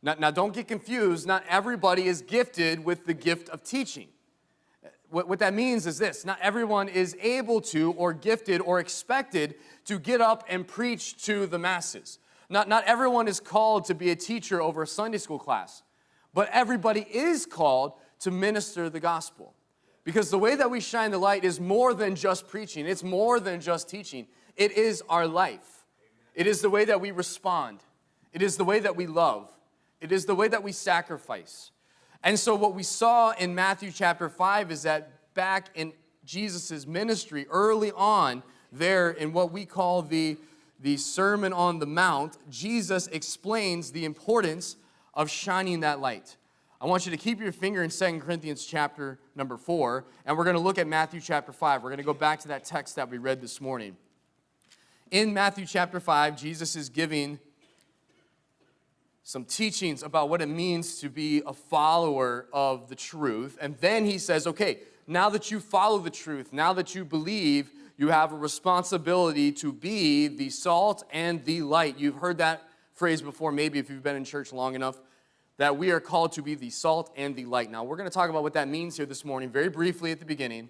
Now, don't get confused. Not everybody is gifted with the gift of teaching. What that means is this: not everyone is able to, or gifted, or expected to get up and preach to the masses. Not everyone is called to be a teacher over a Sunday school class, but everybody is called to minister the gospel. Because the way that we shine the light is more than just preaching. It's more than just teaching. It is our life. It is the way that we respond. It is the way that we love. It is the way that we sacrifice. And so what we saw in Matthew chapter 5 is that back in Jesus' ministry, early on there in what we call the Sermon on the Mount, Jesus explains the importance of shining that light. I want you to keep your finger in 2 Corinthians chapter number 4, and we're going to look at Matthew chapter 5. We're going to go back to that text that we read this morning. In Matthew chapter 5, Jesus is giving some teachings about what it means to be a follower of the truth. And then he says, okay, now that you follow the truth, now that you believe, you have a responsibility to be the salt and the light. You've heard that phrase before, maybe if you've been in church long enough, that we are called to be the salt and the light. Now, we're going to talk about what that means here this morning very briefly at the beginning.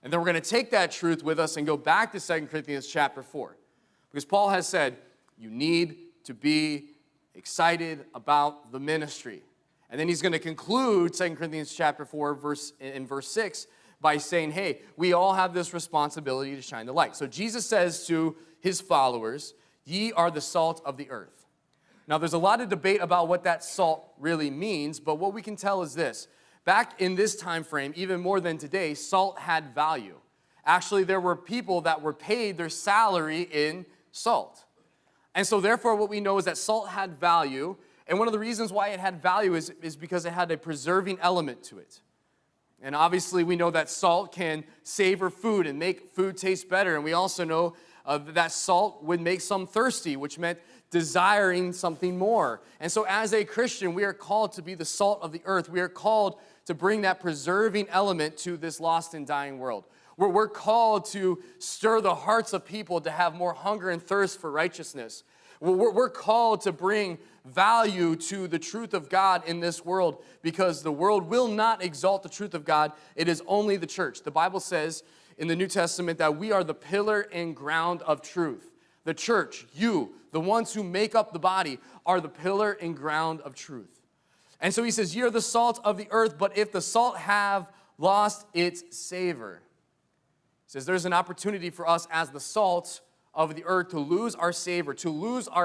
And then we're going to take that truth with us and go back to 2 Corinthians chapter 4. Because Paul has said, you need to be excited about the ministry. And then he's going to conclude 2 Corinthians chapter 4 verse 6 by saying, hey, we all have this responsibility to shine the light. So Jesus says to his followers, ye are the salt of the earth. Now, there's a lot of debate about what that salt really means, but what we can tell is this. Back in this time frame, even more than today, salt had value. Actually, there were people that were paid their salary in salt. And so therefore, what we know is that salt had value, and one of the reasons why it had value is because it had a preserving element to it. And obviously, we know that salt can savor food and make food taste better, and we also know that salt would make some thirsty, which meant desiring something more. And so as a Christian, we are called to be the salt of the earth. We are called to bring that preserving element to this lost and dying world. We're called to stir the hearts of people to have more hunger and thirst for righteousness. We're called to bring value to the truth of God in this world, because the world will not exalt the truth of God. It is only the church. The Bible says in the New Testament that we are the pillar and ground of truth. The church, you, the ones who make up the body, are the pillar and ground of truth. And so he says, ye are the salt of the earth, but if the salt have lost its savor. He says there's an opportunity for us as the salt of the earth to lose our savor, to lose our